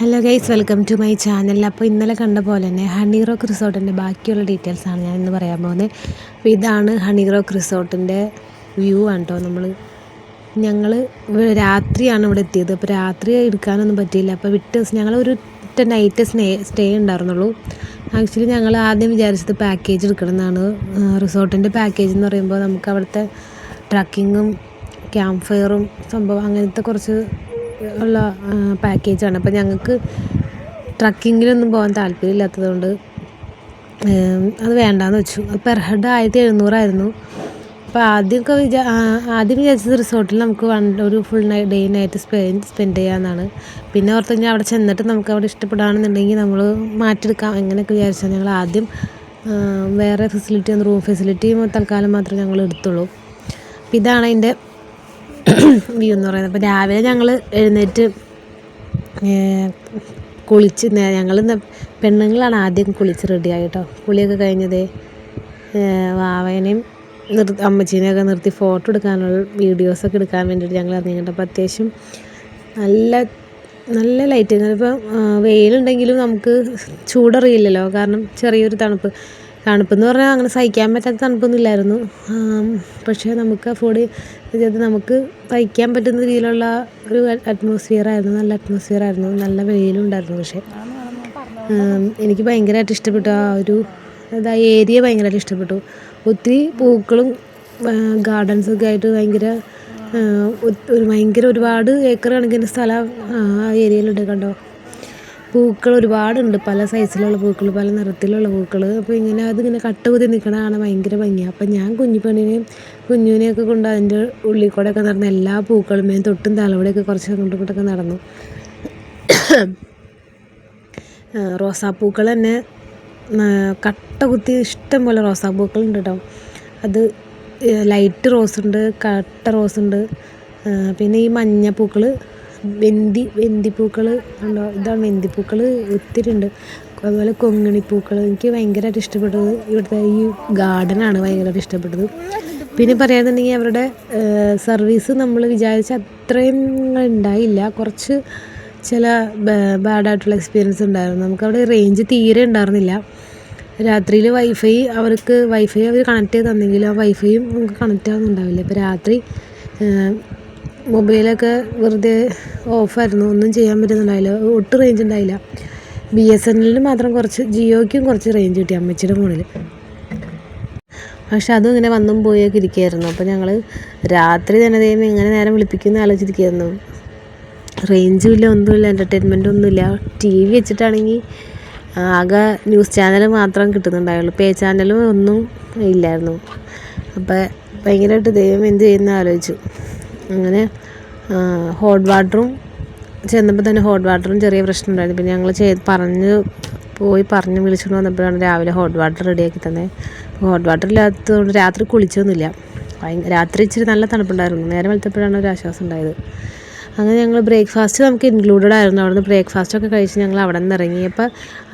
Hello guys, welcome to my channel. അപ്പോൾ ഇന്നലെ കണ്ട പോലെ തന്നെ ഹണി റോക്ക് റിസോർട്ടിൻ്റെ ബാക്കിയുള്ള ഡീറ്റെയിൽസാണ് ഞാൻ ഇന്ന് പറയാൻ പോകുന്നത്. അപ്പോൾ ഇതാണ് ഹണി റോക്ക് റിസോർട്ടിൻ്റെ വ്യൂ ആണ് കേട്ടോ. ഞങ്ങൾ രാത്രിയാണ് ഇവിടെ എത്തിയത്. അപ്പോൾ രാത്രി എടുക്കാനൊന്നും പറ്റിയില്ല. അപ്പോൾ ഞങ്ങൾ ഒരു നൈറ്റ് സ്റ്റേ ഉണ്ടായിരുന്നുള്ളൂ. ആക്ച്വലി ഞങ്ങൾ ആദ്യം വിചാരിച്ചത് പാക്കേജ് എടുക്കണം എന്നാണ്. റിസോർട്ടിൻ്റെ പാക്കേജ് എന്ന് പറയുമ്പോൾ നമുക്ക് അവിടുത്തെ ട്രക്കിങ്ങും ക്യാമ്പ് ഫയറും സംഭവം അങ്ങനത്തെ കുറച്ച് ഉള്ള പാക്കേജാണ്. അപ്പോൾ ഞങ്ങൾക്ക് ട്രക്കിങ്ങിനൊന്നും പോകാൻ താല്പര്യമില്ലാത്തതുകൊണ്ട് അത് വേണ്ടാന്ന് വെച്ചു. അത് പെർ ഹെഡ് 1700 അപ്പോൾ ആദ്യം വിചാരിച്ചത് റിസോർട്ടിൽ നമുക്ക് ഒരു ഫുൾ ഡേ നൈറ്റ് സ്പെൻഡ് ചെയ്യാമെന്നാണ്. പിന്നെ ഓർത്ത് കഴിഞ്ഞാൽ അവിടെ ചെന്നിട്ട് നമുക്ക് അവിടെ ഇഷ്ടപ്പെടുകയാണെന്നുണ്ടെങ്കിൽ നമ്മൾ മാറ്റിയെടുക്കാം അങ്ങനെയൊക്കെ വിചാരിച്ചാൽ ഞങ്ങൾ ആദ്യം വേറെ റൂം ഫെസിലിറ്റി തൽക്കാലം മാത്രമേ ഞങ്ങൾ എടുത്തുള്ളൂ. അപ്പോൾ ഇതാണ് അതിൻ്റെ വ്യൂ എന്ന് പറയുന്നത്. അപ്പോൾ രാവിലെ ഞങ്ങൾ എഴുന്നേറ്റ് കുളിച്ച് ഞങ്ങൾ പെണ്ണുങ്ങളാണ് ആദ്യം കുളിച്ച് റെഡിയായി കേട്ടോ. കുളിയൊക്കെ കഴിഞ്ഞതേ വാവേനെയും അമ്മച്ചീനെയൊക്കെ നിർത്തി ഫോട്ടോ എടുക്കാനുള്ള വീഡിയോസൊക്കെ എടുക്കാൻ വേണ്ടിയിട്ട് ഞങ്ങൾ ഇറങ്ങിയിട്ടുണ്ട്. അപ്പോൾ അത്യാവശ്യം നല്ല ലൈറ്റ്. ഇപ്പോൾ വെയിലുണ്ടെങ്കിലും നമുക്ക് ചൂടറിയില്ലല്ലോ, കാരണം ചെറിയൊരു തണുപ്പെന്ന് പറഞ്ഞാൽ അങ്ങനെ സഹിക്കാൻ പറ്റാത്ത തണുപ്പൊന്നും ഇല്ലായിരുന്നു. പക്ഷേ നമുക്ക് അഫോർഡ് ചെയ്ത് നമുക്ക് സഹിക്കാൻ പറ്റുന്ന രീതിയിലുള്ള ഒരു അറ്റ്മോസ്ഫിയറായിരുന്നു. നല്ല അറ്റ്മോസ്ഫിയറായിരുന്നു. നല്ല വെയിലും ഉണ്ടായിരുന്നു. പക്ഷേ എനിക്ക് ഭയങ്കരമായിട്ട് ഇഷ്ടപ്പെട്ടു. ഏരിയ ഭയങ്കരമായിട്ട് ഇഷ്ടപ്പെട്ടു. ഒത്തിരി പൂക്കളും ഗാർഡൻസൊക്കെ ആയിട്ട് ഒരുപാട് ഏക്കർ കണക്കിന് സ്ഥലം ആ ഏരിയയിലുണ്ട്. കണ്ടോ, പൂക്കൾ ഒരുപാടുണ്ട്. പല സൈസിലുള്ള പൂക്കൾ, പല നിറത്തിലുള്ള പൂക്കൾ. അപ്പോൾ അതിങ്ങനെ കട്ടകുത്തി നിൽക്കണ കാണാൻ ഭയങ്കര ഭംഗിയാണ്. അപ്പം ഞാൻ കുഞ്ഞുവിനെയൊക്കെ കൊണ്ട് അതിൻ്റെ ഉള്ളിൽ കൂടെയൊക്കെ നടന്ന് എല്ലാ പൂക്കളുമേയും തൊട്ടും തലവിടെയൊക്കെ കുറച്ച് അങ്ങോട്ടും ഇങ്ങോട്ടൊക്കെ നടന്നു. റോസാപ്പൂക്കൾ തന്നെ കട്ട കുത്തി ഇഷ്ടം പോലെ റോസാപ്പൂക്കളുണ്ട് കേട്ടോ. അത് ലൈറ്റ് റോസുണ്ട്, കട്ട റോസുണ്ട്, പിന്നെ ഈ മഞ്ഞപ്പൂക്കൾ, വെന്തിപ്പൂക്കൾ ഉണ്ടോ, ഇതാണ് വെന്തിപ്പൂക്കൾ ഒത്തിരി ഉണ്ട്. അതുപോലെ കൊങ്ങിണിപ്പൂക്കൾ. എനിക്ക് ഭയങ്കരമായിട്ട് ഇഷ്ടപ്പെട്ടത് ഇവിടുത്തെ ഈ ഗാർഡനാണ് ഭയങ്കരമായിട്ട് ഇഷ്ടപ്പെട്ടത്. പിന്നെ പറയാന്നുണ്ടെങ്കിൽ അവരുടെ സർവീസ് നമ്മൾ വിചാരിച്ച അത്രയും ഉണ്ടായില്ല. കുറച്ച് ചില ബാഡായിട്ടുള്ള എക്സ്പീരിയൻസ് ഉണ്ടായിരുന്നു. നമുക്കവിടെ റേഞ്ച് തീരെ ഉണ്ടായിരുന്നില്ല. രാത്രിയിൽ വൈഫൈ അവർ കണക്ട് ചെയ്ത് തന്നെങ്കിലും ആ വൈഫൈയും നമുക്ക് കണക്റ്റ് ആവുന്നുണ്ടാവില്ല. ഇപ്പോൾ രാത്രി മൊബൈലൊക്കെ വെറുതെ ഓഫായിരുന്നു. ഒന്നും ചെയ്യാൻ പറ്റുന്നുണ്ടായില്ല. ഒട്ടും റേഞ്ച് ഉണ്ടായില്ല. BSNL മാത്രം ജിയോയ്ക്കും കുറച്ച് റേഞ്ച് കിട്ടി അമ്മച്ചിയുടെ ഫോണിൽ. പക്ഷെ അതും ഇങ്ങനെ വന്നും പോയൊക്കെ ഇരിക്കുകയായിരുന്നു. അപ്പോൾ ഞങ്ങൾ രാത്രി തന്നെ എങ്ങനെ നേരം വിളിപ്പിക്കുന്ന ആലോചിച്ചിരിക്കുകയായിരുന്നു. റേഞ്ചും ഇല്ല, ഒന്നുമില്ല, എൻ്റർടൈൻമെൻറ്റും ഒന്നുമില്ല. TV വെച്ചിട്ടാണെങ്കിൽ ആകെ ന്യൂസ് ചാനൽ മാത്രം കിട്ടുന്നുണ്ടായുള്ളൂ. പേ ചാനലും ഒന്നും ഇല്ലായിരുന്നു. അപ്പോൾ ഭയങ്കരമായിട്ട് ദൈവം എന്ത് ചെയ്യുന്ന ആലോചിച്ചു. അങ്ങനെ ഹോട്ട് വാട്ടറും ചെന്നപ്പോൾ തന്നെ ചെറിയ പ്രശ്നം ഉണ്ടായിരുന്നു. പിന്നെ ഞങ്ങൾ പറഞ്ഞ് വിളിച്ചുകൊണ്ട് വന്നപ്പോഴാണ് രാവിലെ ഹോട്ട് വാട്ടർ റെഡിയാക്കി തന്നെ. ഹോട്ട് വാട്ടർ ഇല്ലാത്തതുകൊണ്ട് രാത്രി കുളിച്ചൊന്നുമില്ല. രാത്രി ഇച്ചിരി നല്ല തണുപ്പുണ്ടായിരുന്നു. നേരം വെളുത്തപ്പോഴാണ് ഒരു ആശ്വാസം ഉണ്ടായത്. അങ്ങനെ ഞങ്ങൾ ബ്രേക്ക്ഫാസ്റ്റ് നമുക്ക് ഇൻക്ലൂഡഡ് ആയിരുന്നു. അവിടുന്ന് ബ്രേക്ക്ഫാസ്റ്റൊക്കെ കഴിച്ച് ഞങ്ങൾ അവിടെ നിന്ന് ഇറങ്ങി. അപ്പോൾ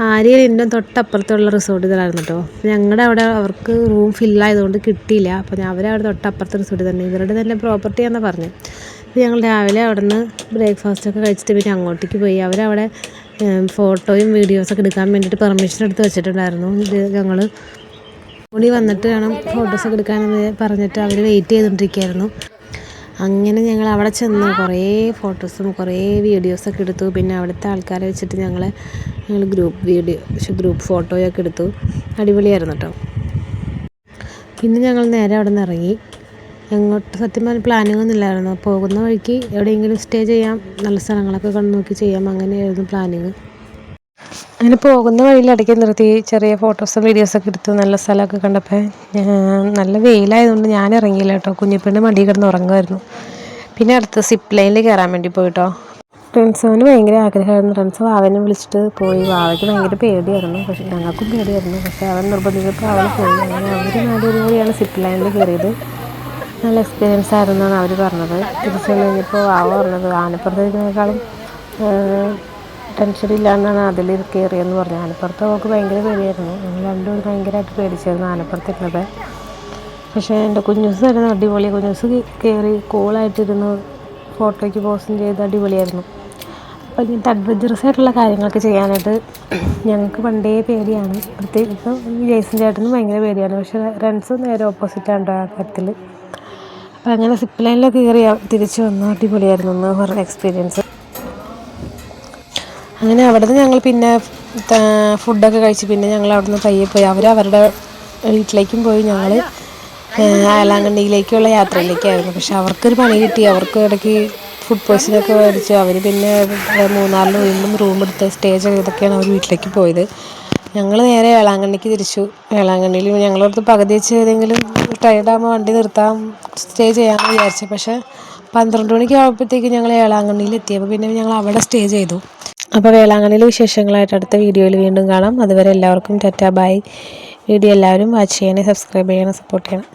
ആര്യൻ്റെ തൊട്ടപ്പുറത്തുള്ള റിസോർട്ട് ഇതിലായിരുന്നു കേട്ടോ. ഞങ്ങളുടെ അവിടെ അവർക്ക് റൂം ഫില്ലായതുകൊണ്ട് കിട്ടിയില്ല. അപ്പോൾ അവരവിടെ തൊട്ടപ്പുറത്തെ റിസോർട്ടിൽ തന്നെ, ഇവരുടെ തന്നെ പ്രോപ്പർട്ടിയാണെന്ന് പറഞ്ഞു. അപ്പോൾ ഞങ്ങൾ രാവിലെ അവിടെ നിന്ന് ബ്രേക്ക്ഫാസ്റ്റൊക്കെ കഴിച്ചിട്ട് പിന്നെ അങ്ങോട്ടേക്ക് പോയി. അവരവിടെ ഫോട്ടോയും വീഡിയോസൊക്കെ എടുക്കാൻ വേണ്ടിയിട്ട് പെർമിഷൻ എടുത്ത് വെച്ചിട്ടുണ്ടായിരുന്നു. ഞങ്ങൾ കൂടി വന്നിട്ട് വേണം ഫോട്ടോസൊക്കെ എടുക്കാനെന്ന് പറഞ്ഞിട്ട് അവർ വെയിറ്റ് ചെയ്തുകൊണ്ടിരിക്കുകയായിരുന്നു. അങ്ങനെ ഞങ്ങൾ അവിടെ ചെന്ന് കുറേ ഫോട്ടോസും കുറേ വീഡിയോസൊക്കെ എടുത്തു. പിന്നെ അവിടുത്തെ ആൾക്കാരെ വെച്ചിട്ട് ഞങ്ങൾ ഗ്രൂപ്പ് ഫോട്ടോയൊക്കെ എടുത്തു. അടിപൊളിയായിരുന്നു കേട്ടോ. പിന്നെ ഞങ്ങൾ നേരെ അവിടെ നിന്ന് ഇറങ്ങി. സത്യം പറഞ്ഞാൽ പ്ലാനിങ് ഒന്നും ഇല്ലായിരുന്നു. പോകുന്ന വഴിക്ക് എവിടെയെങ്കിലും സ്റ്റേ ചെയ്യാം, നല്ല സ്ഥലങ്ങളൊക്കെ കണ്ടു നോക്കി ചെയ്യാം, അങ്ങനെയായിരുന്നു പ്ലാനിങ്. അങ്ങനെ പോകുന്ന വഴിയിൽ ഇടയ്ക്ക് നിർത്തി ചെറിയ ഫോട്ടോസും വീഡിയോസൊക്കെ എടുത്തു. നല്ല സ്ഥലമൊക്കെ കണ്ടപ്പോൾ നല്ല വെയിലായതുകൊണ്ട് ഞാൻ ഇറങ്ങിയില്ല കേട്ടോ. കുഞ്ഞിപ്പെണ്ണ് മടി കിടന്ന് ഉറങ്ങുമായിരുന്നു. പിന്നെ അടുത്ത് സിപ്പ് ലൈനിൽ കയറാൻ വേണ്ടി പോയിട്ടോ. ഫ്രണ്ട്സിന് ഭയങ്കര ആഗ്രഹമായിരുന്നു. ഫ്രണ്ട്സ് വാവനെ വിളിച്ചിട്ട് പോയി. വാവയ്ക്ക് ഭയങ്കര പേടിയായിരുന്നു. പക്ഷേ ഞങ്ങൾക്കും പേടിയായിരുന്നു. പക്ഷേ അവൻ നിർബന്ധിച്ചപ്പോൾ അവൾ പോയി. അങ്ങനെ അവർ നാലുപേരും കൂടിയാണ് സിപ്പ് ലൈനിൽ കയറിയത്. നല്ല എക്സ്പീരിയൻസ് ആയിരുന്നു എന്നാണ് അവർ പറഞ്ഞത്. തിരിച്ചു കഴിഞ്ഞപ്പോൾ വാവ പറഞ്ഞത് ആനപ്പുറത്തേക്കാളും ടെൻഷൻ ഇല്ലാണ്ടാണ് അതിൽ കയറിയെന്ന് പറഞ്ഞു. ആനപ്പുറത്ത് അവൾക്ക് ഭയങ്കര പേടിയായിരുന്നു. ഞങ്ങൾ രണ്ടുപേരും ഭയങ്കരമായിട്ട് പേടിച്ചായിരുന്നു ആനപ്പുറത്തിരുന്നത്. പക്ഷേ എൻ്റെ കുഞ്ഞൂസ് ആയിരുന്നു അടിപൊളി. കുഞ്ഞൂസ് കയറി കൂളായിട്ടിരുന്ന് ഫോട്ടോയ്ക്ക് പോസ്റ്റും ചെയ്ത് അടിപൊളിയായിരുന്നു. അപ്പോൾ ഇങ്ങനത്തെ അഡ്വഞ്ചറസ് ആയിട്ടുള്ള കാര്യങ്ങളൊക്കെ ചെയ്യാനായിട്ട് ഞങ്ങൾക്ക് പണ്ടേ പേടിയാണ്. പ്രത്യേകിച്ച് ജെയ്സൺ ചേട്ടനും ഭയങ്കര പേടിയാണ്. പക്ഷേ റൺസും നേരെ ഓപ്പോസിറ്റാണ് ആ കാര്യത്തിൽ. അപ്പോൾ അങ്ങനെ സിപ്പ് ലൈനിലൊക്കെ കയറി തിരിച്ചു വന്നു. അടിപൊളിയായിരുന്നു എന്ന് പറഞ്ഞ എക്സ്പീരിയൻസ്. അങ്ങനെ അവിടെ നിന്ന് ഞങ്ങൾ പിന്നെ ഫുഡൊക്കെ കഴിച്ച് പിന്നെ ഞങ്ങൾ അവിടെ നിന്ന് പയ്യെ പോയി അവരുടെ വീട്ടിലേക്കും പോയി. ഞങ്ങൾ വേളാങ്കണ്ണിയിലേക്കുള്ള യാത്രയിലേക്കായിരുന്നു. പക്ഷെ അവർക്കൊരു പണി കിട്ടി. അവർക്ക് ഇടയ്ക്ക് ഫുഡ് പോയ്സണൊക്കെ മേടിച്ചു. അവർ പിന്നെ മൂന്നാറിൽ വീണ്ടും റൂം എടുത്ത് സ്റ്റേ ചെയ്തൊക്കെയാണ് അവർ വീട്ടിലേക്ക് പോയത്. ഞങ്ങൾ നേരെ വേളാങ്കണ്ണിക്ക് തിരിച്ചു. വേളാങ്കണ്ണിയിൽ ഞങ്ങളടുത്ത് പകുതി വെച്ച് ഏതെങ്കിലും ടയർഡാകുമ്പോൾ വണ്ടി നിർത്താം, സ്റ്റേ ചെയ്യാമെന്ന് വിചാരിച്ചു. പക്ഷേ 12 മണിക്ക് ആകുമ്പോഴത്തേക്ക് ഞങ്ങൾ വേളാങ്കണ്ണിയിൽ എത്തിയപ്പോൾ പിന്നെ ഞങ്ങൾ അവിടെ സ്റ്റേ ചെയ്തു. അപ്പോൾ വേളാങ്കണ്ണിയിലെ വിശേഷങ്ങളായിട്ട് അടുത്ത വീഡിയോയിൽ വീണ്ടും കാണാം. അതുവരെ എല്ലാവർക്കും ടാറ്റാ ബൈ. വീഡിയോ എല്ലാവരും വാച്ച് ചെയ്യണേ, സബ്സ്ക്രൈബ് ചെയ്യണം, സപ്പോർട്ട് ചെയ്യണം.